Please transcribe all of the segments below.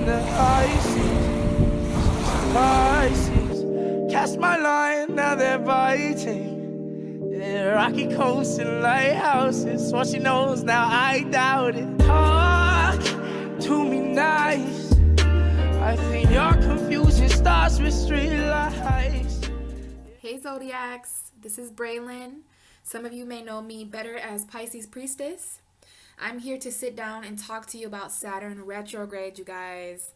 the high seas, Pisces. Cast my line, now they're biting. Yeah, rocky coasts and lighthouses. What she knows now, I doubt it. Talk to me nice. I think your confusion starts with street lights. Hey Zodiacs, this is Braylon. Some of you may know me better as Pisces Priestess. I'm here to sit down and talk to you about Saturn retrograde, you guys.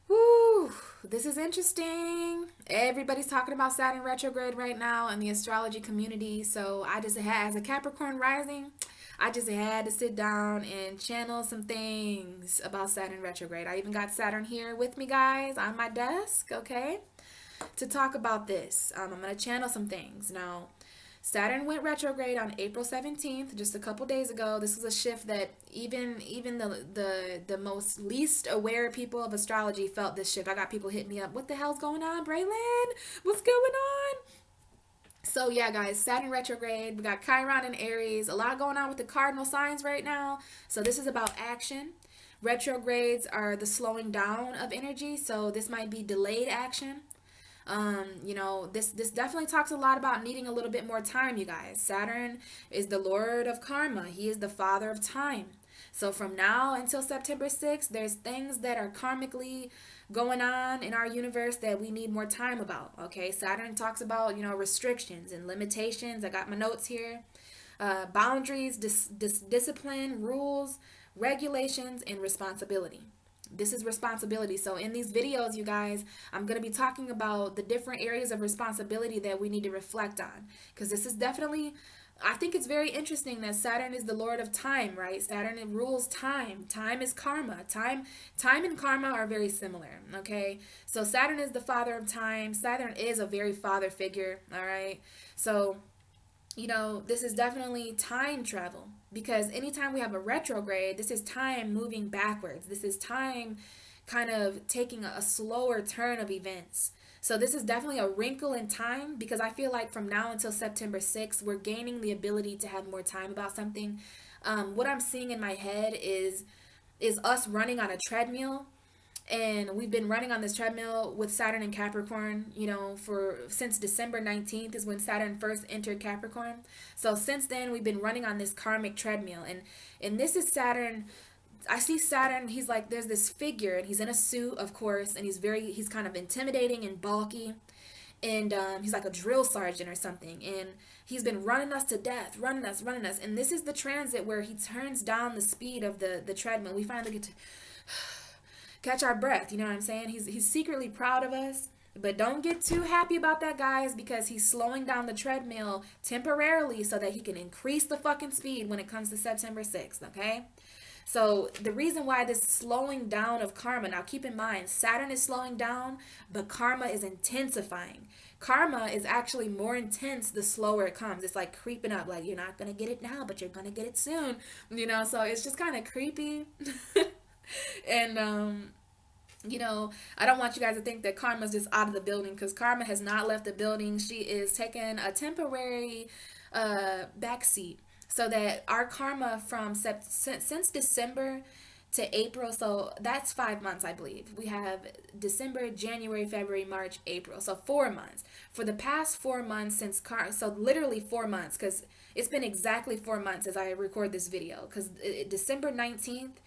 Woo! This is interesting. Everybody's talking about Saturn retrograde right now in the astrology community. So I just had, as a Capricorn rising, I just had to sit down and channel some things about Saturn retrograde. I even got Saturn here with me, guys, on my desk, okay, to talk about this. I'm going to channel some things. Now, Saturn went retrograde on April 17th, just a couple days ago. This was a shift that even the most least aware people of astrology felt this shift. I got people hitting me up. What the hell's going on, Braylon? What's going on? So yeah, guys, Saturn retrograde. We got Chiron and Aries. A lot going on with the cardinal signs right now. So this is about action. Retrogrades are the slowing down of energy. So this might be delayed action. This definitely talks a lot about needing a little bit more time, you guys. Saturn is the Lord of Karma. He is the father of time. So from now until September 6th, there's things that are karmically going on in our universe that we need more time about, okay? Saturn talks about, restrictions and limitations. I got my notes here. Boundaries, discipline, rules, regulations, and responsibility. This is responsibility. So in these videos, you guys, I'm going to be talking about the different areas of responsibility that we need to reflect on. Because this is definitely, I think it's very interesting that Saturn is the Lord of time, right? Saturn rules time. Time is karma. Time and karma are very similar, okay? So Saturn is the father of time. Saturn is a very father figure, all right? So this is definitely time travel, because anytime we have a retrograde, this is time moving backwards. This is time kind of taking a slower turn of events. So this is definitely a wrinkle in time, because I feel like from now until September 6th, we're gaining the ability to have more time about something. What I'm seeing in my head is us running on a treadmill. And we've been running on this treadmill with Saturn and Capricorn, since December 19th is when Saturn first entered Capricorn. So since then, we've been running on this karmic treadmill. And this is Saturn. I see Saturn, he's like, there's this figure, and he's in a suit, of course, and he's kind of intimidating and bulky. And he's like a drill sergeant or something. And he's been running us to death, running us. And this is the transit where he turns down the speed of the treadmill. We finally get to catch our breath, you know what I'm saying? He's secretly proud of us, but don't get too happy about that, guys, because he's slowing down the treadmill temporarily so that he can increase the fucking speed when it comes to September 6th, okay? So the reason why this slowing down of karma, now keep in mind, Saturn is slowing down, but karma is intensifying. Karma is actually more intense the slower it comes. It's like creeping up, like you're not going to get it now, but you're going to get it soon, so it's just kind of creepy. And, I don't want you guys to think that karma's just out of the building, because karma has not left the building. She is taking a temporary backseat, so that our karma from since December to April, so that's 5 months, I believe. We have December, January, February, March, April, so 4 months. For the past 4 months so literally 4 months, because it's been exactly 4 months as I record this video, because December 19th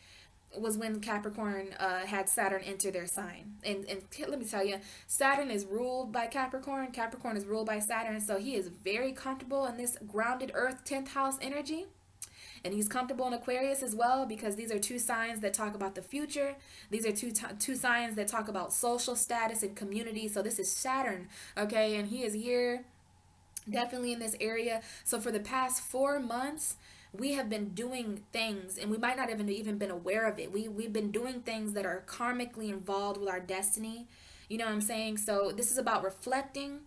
was when Capricorn had Saturn enter their sign. And let me tell you, Saturn is ruled by Capricorn. Capricorn is ruled by Saturn. So he is very comfortable in this grounded Earth 10th house energy. And he's comfortable in Aquarius as well, because these are two signs that talk about the future. These are two signs that talk about social status and community. So this is Saturn, okay? And he is here definitely in this area. So for the past 4 months, we have been doing things, and we might not have even been aware of it. We've been doing things that are karmically involved with our destiny. You know what I'm saying? So this is about reflecting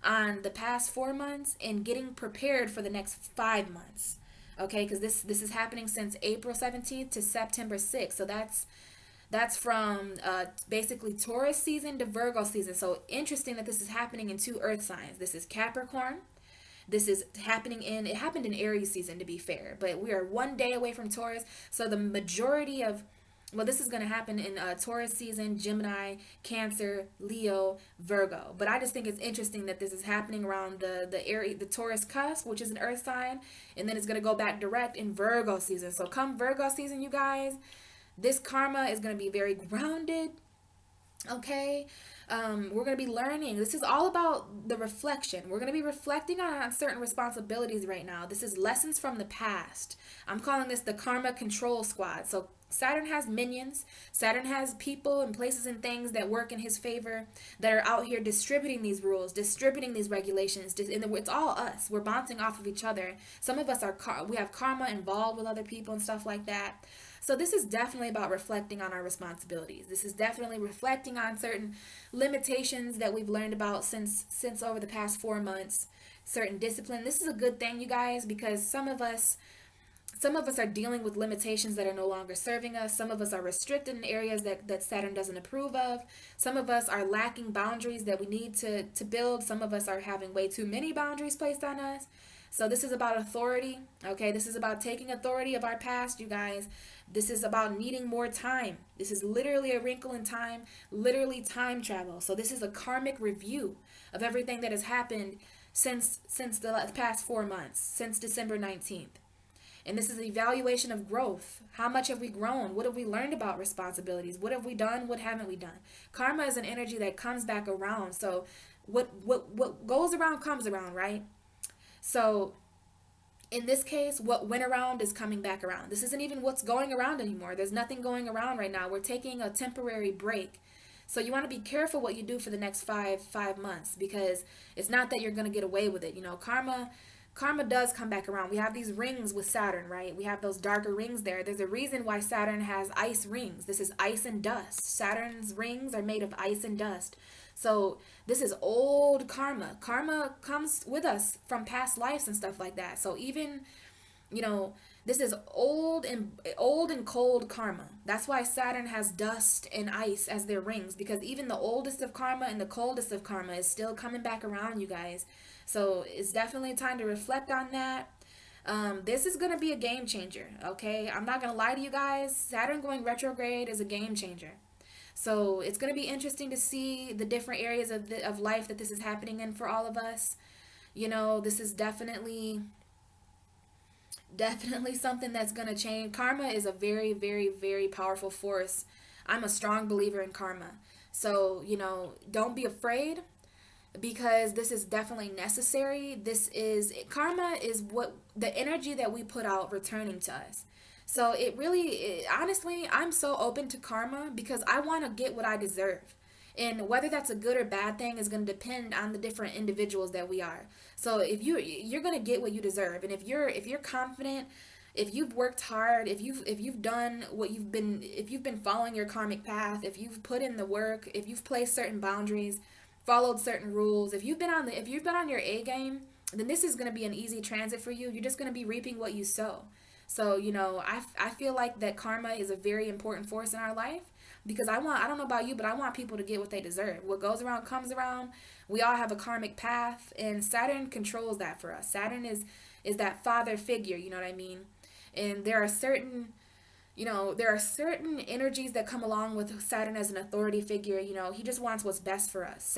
on the past 4 months and getting prepared for the next 5 months. Okay, because this is happening since April 17th to September 6th. So that's from basically Taurus season to Virgo season. So interesting that this is happening in two earth signs. This is Capricorn. This is happening it happened in Aries season, to be fair, but we are 1 day away from Taurus. So the majority of Well, this is going to happen in Taurus season, Gemini, Cancer, Leo, Virgo. But I just think it's interesting that this is happening around the area, the Taurus cusp, which is an earth sign, and then it's going to go back direct in Virgo season. So come Virgo season, you guys, this karma is going to be very grounded. Okay, we're going to be learning. This is all about the reflection. We're going to be reflecting on certain responsibilities right now. This is lessons from the past. I'm calling this the karma control squad. So Saturn has minions. Saturn has people and places and things that work in his favor, that are out here distributing these rules, distributing these regulations. And it's all us. We're bouncing off of each other. Some of us we have karma involved with other people and stuff like that. So this is definitely about reflecting on our responsibilities. This is definitely reflecting on certain limitations that we've learned about since over the past 4 months. Certain discipline. This is a good thing, you guys, because some of us are dealing with limitations that are no longer serving us. Some of us are restricted in areas that Saturn doesn't approve of. Some of us are lacking boundaries that we need to build. Some of us are having way too many boundaries placed on us. So this is about authority, okay? This is about taking authority of our past, you guys. This is about needing more time. This is literally a wrinkle in time, literally time travel. So this is a karmic review of everything that has happened since the past 4 months, since December 19th. And this is an evaluation of growth. How much have we grown? What have we learned about responsibilities? What have we done? What haven't we done? Karma is an energy that comes back around. So what goes around comes around, right? So in this case, what went around is coming back around. This isn't even what's going around anymore. There's nothing going around right now. We're taking a temporary break. So you want to be careful what you do for the next five months, because it's not that you're going to get away with it. You know, karma does come back around. We have these rings with Saturn, right? We have those darker rings there. There's a reason why Saturn has ice rings. This is ice and dust. Saturn's rings are made of ice and dust. So this is old karma. Karma comes with us from past lives and stuff like that. So even, you know, this is old and cold karma. That's why Saturn has dust and ice as their rings, because even the oldest of karma and the coldest of karma is still coming back around, you guys. So it's definitely time to reflect on that. This is going to be a game changer, okay? I'm not going to lie to you guys. Saturn going retrograde is a game changer. So it's going to be interesting to see the different areas of life that this is happening in for all of us. You know, this is definitely something that's going to change. Karma is a very, very, very powerful force. I'm a strong believer in karma. So, you know, don't be afraid, because this is definitely necessary. Karma is what the energy that we put out returning to us. So honestly, I'm so open to karma because I want to get what I deserve. And whether that's a good or bad thing is going to depend on the different individuals that we are. So if you're going to get what you deserve, and if you're confident, if you've worked hard, if you've done if you've been following your karmic path, if you've put in the work, if you've placed certain boundaries, followed certain rules, if you've been on your A game, then this is going to be an easy transit for you. You're just going to be reaping what you sow. So, you know, I feel like that karma is a very important force in our life, because I don't know about you, but I want people to get what they deserve. What goes around comes around. We all have a karmic path, and Saturn controls that for us. Saturn is that father figure, you know what I mean? And there are certain energies that come along with Saturn as an authority figure. You know, he just wants what's best for us.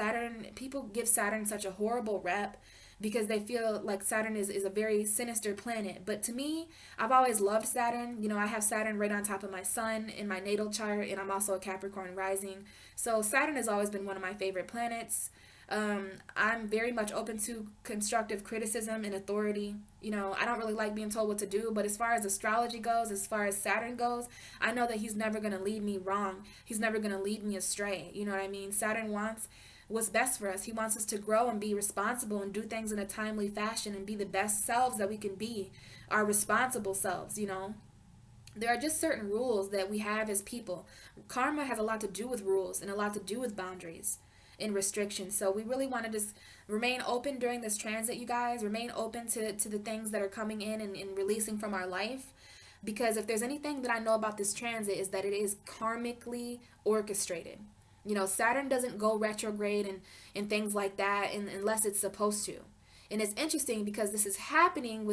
People give Saturn such a horrible rep because they feel like Saturn is a very sinister planet. But to me, I've always loved Saturn. You know, I have Saturn right on top of my sun in my natal chart, and I'm also a Capricorn rising. So Saturn has always been one of my favorite planets. I'm very much open to constructive criticism and authority. You know, I don't really like being told what to do, but as far as astrology goes, as far as Saturn goes, I know that he's never going to lead me wrong. He's never going to lead me astray. You know what I mean? Saturn wants what's best for us. He wants us to grow and be responsible and do things in a timely fashion and be the best selves that we can be, our responsible selves, you know. There are just certain rules that we have as people. Karma has a lot to do with rules and a lot to do with boundaries and restrictions. So we really want to just remain open during this transit, you guys. Remain open to the things that are coming in and releasing from our life. Because if there's anything that I know about this transit, is that it is karmically orchestrated. You know, Saturn doesn't go retrograde and things like that unless it's supposed to. And it's interesting because this is happening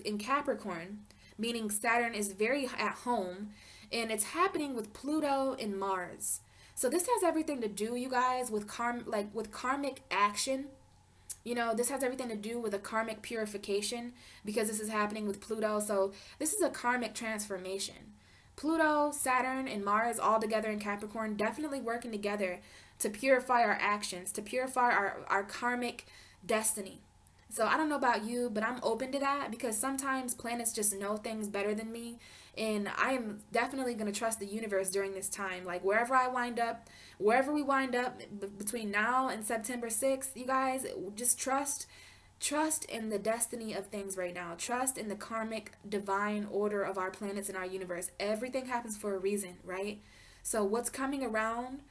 in Capricorn, meaning Saturn is very at home, and it's happening with Pluto and Mars. So this has everything to do, you guys, with karmic action. You know, this has everything to do with a karmic purification because this is happening with Pluto. So this is a karmic transformation. Pluto, Saturn, and Mars all together in Capricorn, definitely working together to purify our actions, to purify our karmic destiny. So I don't know about you, but I'm open to that because sometimes planets just know things better than me. And I am definitely going to trust the universe during this time. Like wherever we wind up between now and September 6th, you guys, just trust in the destiny of things right now. Trust in the karmic divine order of our planets and our universe. Everything happens for a reason, right? So what's coming around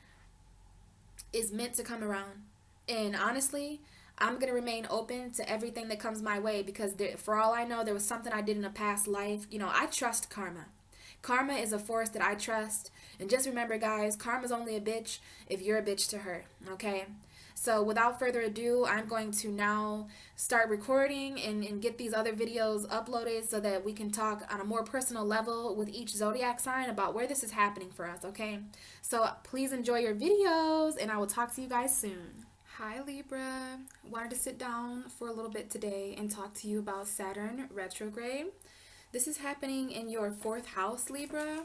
is meant to come around. And honestly, I'm going to remain open to everything that comes my way because for all I know, there was something I did in a past life. You know, I trust karma. Karma is a force that I trust. And just remember, guys, karma's only a bitch if you're a bitch to her, okay? So without further ado, I'm going to now start recording and get these other videos uploaded so that we can talk on a more personal level with each zodiac sign about where this is happening for us, okay? So please enjoy your videos, and I will talk to you guys soon. Hi Libra, wanted to sit down for a little bit today and talk to you about Saturn retrograde. This is happening in your 4th house, Libra.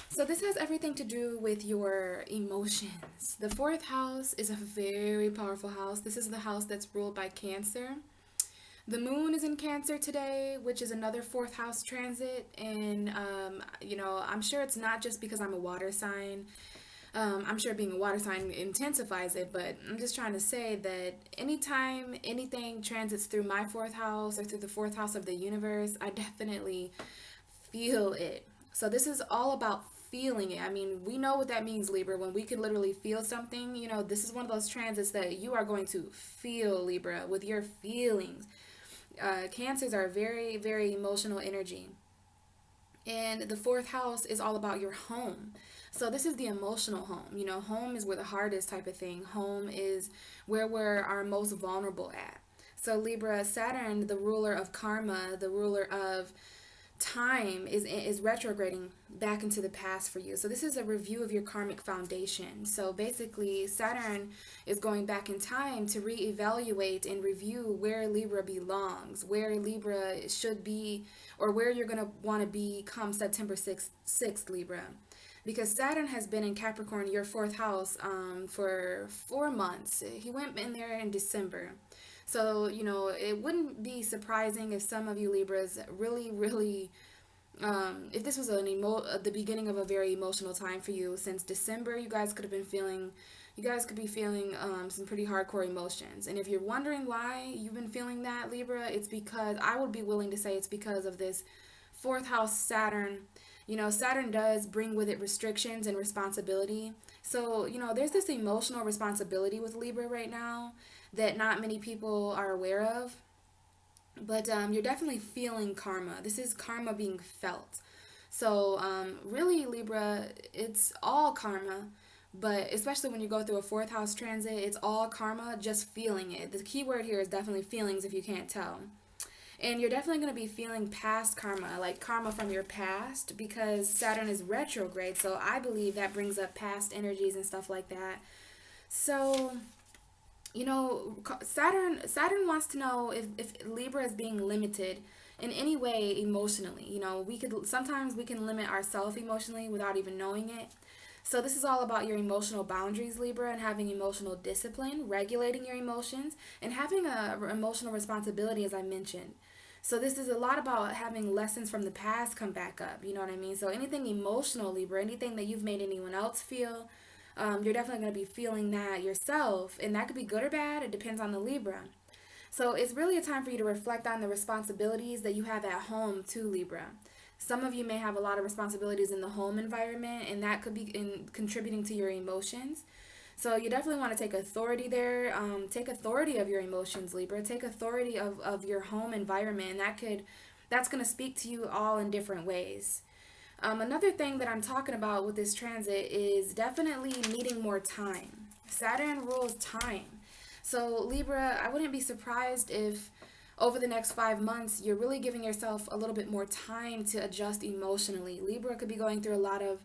So this has everything to do with your emotions. The 4th house is a very powerful house. This is the house that's ruled by Cancer. The moon is in Cancer today, which is another 4th house transit. And, you know, I'm sure it's not just because I'm a water sign. I'm sure being a water sign intensifies it, but I'm just trying to say that anytime anything transits through my 4th house or through the 4th house of the universe, I definitely feel it. So this is all about feeling it. I mean, we know what that means, Libra, when we can literally feel something. You know, this is one of those transits that you are going to feel, Libra, with your feelings. Cancers are very, very emotional energy. And the 4th house is all about your home. So this is the emotional home. You know, home is where the heart is type of thing. Home is where we're our most vulnerable at. So Libra, Saturn, the ruler of karma, the ruler of time, is retrograding back into the past for you. So this is a review of your karmic foundation. So basically, Saturn is going back in time to reevaluate and review where Libra belongs, where Libra should be, or where you're going to want to be come September 6th, Libra. Because Saturn has been in Capricorn, your 4th house, for 4 months. He went in there in December. So, you know, it wouldn't be surprising if some of you Libras really, if this was the beginning of a very emotional time for you. Since December, you guys could be feeling some pretty hardcore emotions. And if you're wondering why you've been feeling that, Libra, it's because, I would be willing to say it's because of this 4th house Saturn. You know, Saturn does bring with it restrictions and responsibility. So, you know, there's this emotional responsibility with Libra right now that not many people are aware of. But you're definitely feeling karma. This is karma being felt. So, really, Libra, it's all karma. But especially when you go through a 4th house transit, it's all karma, just feeling it. The key word here is definitely feelings, if you can't tell. And you're definitely going to be feeling past karma, like karma from your past, because Saturn is retrograde. So I believe that brings up past energies and stuff like that. So, you know, Saturn wants to know if Libra is being limited in any way emotionally. You know, sometimes we can limit ourselves emotionally without even knowing it. So this is all about your emotional boundaries, Libra, and having emotional discipline, regulating your emotions, and having a emotional responsibility, as I mentioned. So this is a lot about having lessons from the past come back up. You know what I mean? So anything emotional, Libra, anything that you've made anyone else feel, you're definitely going to be feeling that yourself. And that could be good or bad. It depends on the Libra. So it's really a time for you to reflect on the responsibilities that you have at home too, Libra. Some of you may have a lot of responsibilities in the home environment, and that could be contributing to your emotions. So you definitely want to take authority there. Take authority of your emotions, Libra. Take authority of your home environment, and that's going to speak to you all in different ways. Another thing that I'm talking about with this transit is definitely needing more time. Saturn rules time. So Libra, I wouldn't be surprised if over the next 5 months, you're really giving yourself a little bit more time to adjust emotionally. Libra could be going through a lot of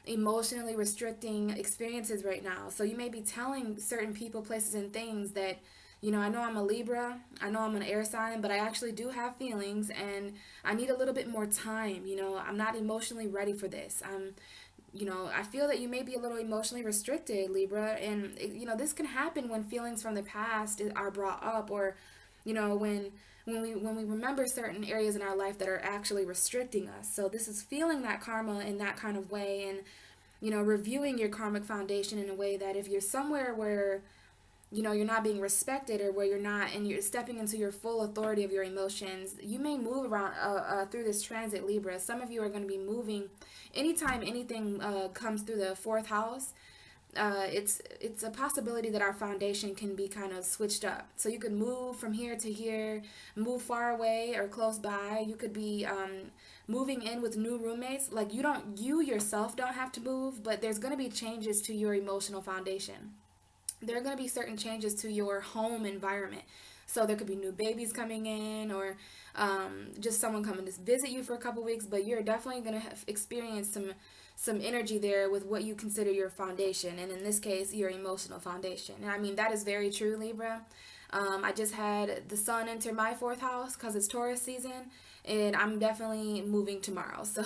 emotionally restricting experiences right now. So you may be telling certain people, places, and things that, I know I'm a Libra, I know I'm an air sign, but I actually do have feelings and I need a little bit more time. I'm not emotionally ready for this. I feel that you may be a little emotionally restricted, Libra, and this can happen when feelings from the past are brought up, or when we remember certain areas in our life that are actually restricting us. So this is feeling that karma in that kind of way, and reviewing your karmic foundation in a way that if you're somewhere where you're not being respected, or where you're not, and you're stepping into your full authority of your emotions, you may move around through this transit, Libra. Some of you are going to be moving anytime anything comes through the fourth house. It's a possibility that our foundation can be kind of switched up. So you could move from here to here, move far away or close by. You could be moving in with new roommates. Like you yourself don't have to move, but there's going to be changes to your emotional foundation. There are going to be certain changes to your home environment. So there could be new babies coming in, or just someone coming to visit you for a couple weeks, but you're definitely going to experience some energy there with what you consider your foundation, and in this case, your emotional foundation. And I mean, that is very true, Libra. I just had the sun enter my fourth house because it's Taurus season, and I'm definitely moving tomorrow. So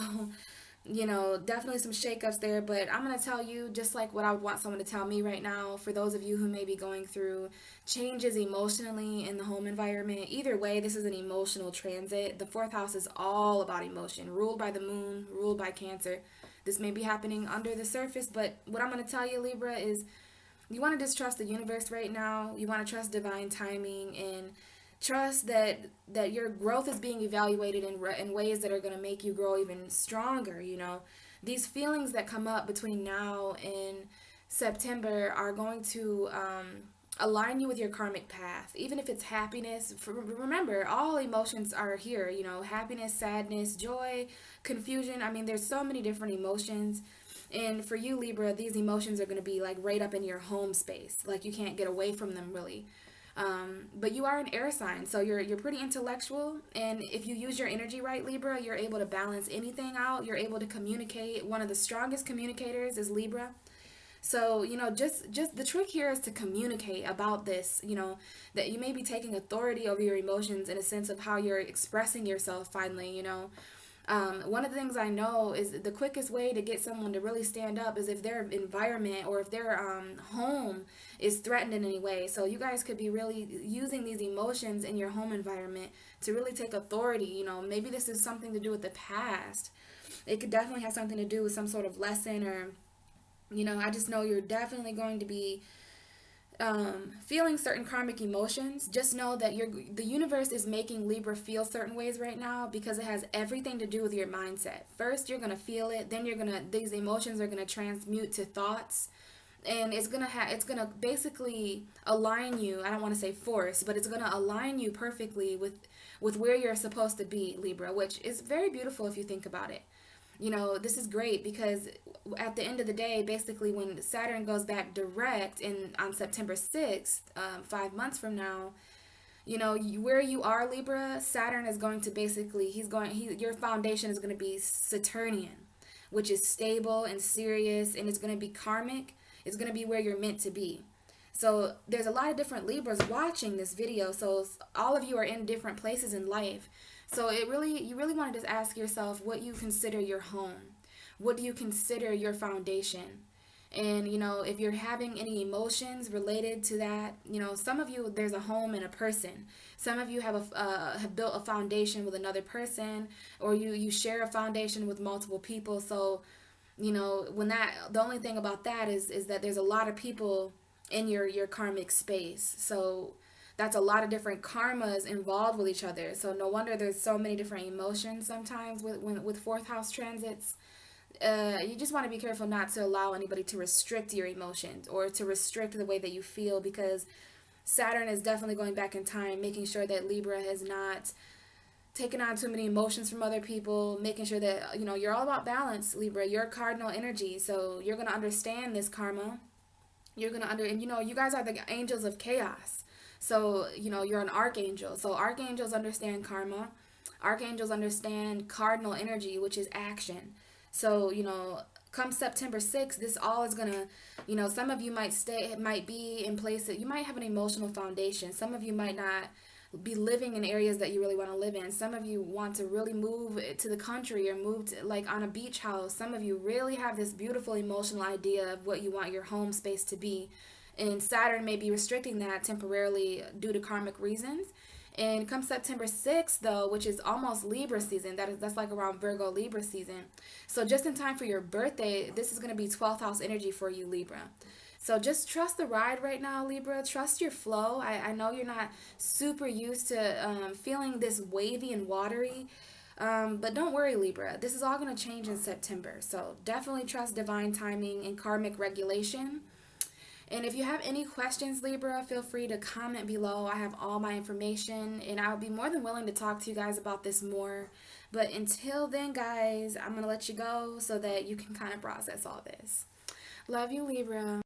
definitely some shakeups there, but I'm going to tell you just like what I would want someone to tell me right now. For those of you who may be going through changes emotionally in the home environment, either way, this is an emotional transit. The fourth house is all about emotion, ruled by the moon, ruled by Cancer. This may be happening under the surface, but what I'm going to tell you, Libra, is you want to distrust the universe right now. You want to trust divine timing, and trust that your growth is being evaluated in ways that are going to make you grow even stronger. These feelings that come up between now and September are going to align you with your karmic path, even if it's happiness. Remember, all emotions are here, happiness, sadness, joy, confusion. I mean, there's so many different emotions. And for you, Libra, these emotions are going to be like right up in your home space. Like you can't get away from them really. But you are an air sign, so you're pretty intellectual, and if you use your energy right, Libra, you're able to balance anything out. You're able to communicate. One of the strongest communicators is Libra. So, just the trick here is to communicate about this, that you may be taking authority over your emotions in a sense of how you're expressing yourself finally. One of the things I know is the quickest way to get someone to really stand up is if their environment or if their home is threatened in any way. So you guys could be really using these emotions in your home environment to really take authority. Maybe this is something to do with the past. It could definitely have something to do with some sort of lesson, or I just know you're definitely going to be feeling certain karmic emotions. Just know that the universe is making Libra feel certain ways right now because it has everything to do with your mindset. First, you're gonna feel it, then these emotions are gonna transmute to thoughts, and it's gonna basically align you. I don't want to say force, but it's gonna align you perfectly with where you're supposed to be, Libra, which is very beautiful if you think about it. This is great because at the end of the day, basically when Saturn goes back direct on September 6th, 5 months from now, where you are, Libra, Saturn is going to basically, your foundation is going to be Saturnian, which is stable and serious, and it's going to be karmic. It's going to be where you're meant to be. So there's a lot of different Libras watching this video. So all of you are in different places in life. So you really want to just ask yourself what you consider your home. What do you consider your foundation? And, if you're having any emotions related to that, some of you, there's a home and a person. Some of you have built a foundation with another person, or you share a foundation with multiple people. So, the only thing about that is that there's a lot of people in your karmic space. So that's a lot of different karmas involved with each other. So no wonder there's so many different emotions sometimes with fourth house transits. You just want to be careful not to allow anybody to restrict your emotions or to restrict the way that you feel, because Saturn is definitely going back in time, making sure that Libra has not taken on too many emotions from other people, making sure that, you're all about balance, Libra. You're cardinal energy, so you're going to understand this karma. You're going to and you guys are the angels of chaos. So, you know, you're an archangel. So archangels understand karma. Archangels understand cardinal energy, which is action. So, you know, come September 6th, this all is gonna, you know, some of you might be in place that you might have an emotional foundation. Some of you might not be living in areas that you really want to live in. Some of you want to really move to the country or move to, like, on a beach house. Some of you really have this beautiful emotional idea of what you want your home space to be. And Saturn may be restricting that temporarily due to karmic reasons. And come September 6th, though, which is almost Libra season, that's like around Virgo Libra season. So just in time for your birthday, this is going to be 12th house energy for you, Libra. So just trust the ride right now, Libra. Trust your flow. I know you're not super used to feeling this wavy and watery, but don't worry, Libra. This is all going to change in September. So definitely trust divine timing and karmic regulation. And if you have any questions, Libra, feel free to comment below. I have all my information, and I'll be more than willing to talk to you guys about this more. But until then, guys, I'm going to let you go so that you can kind of process all this. Love you, Libra.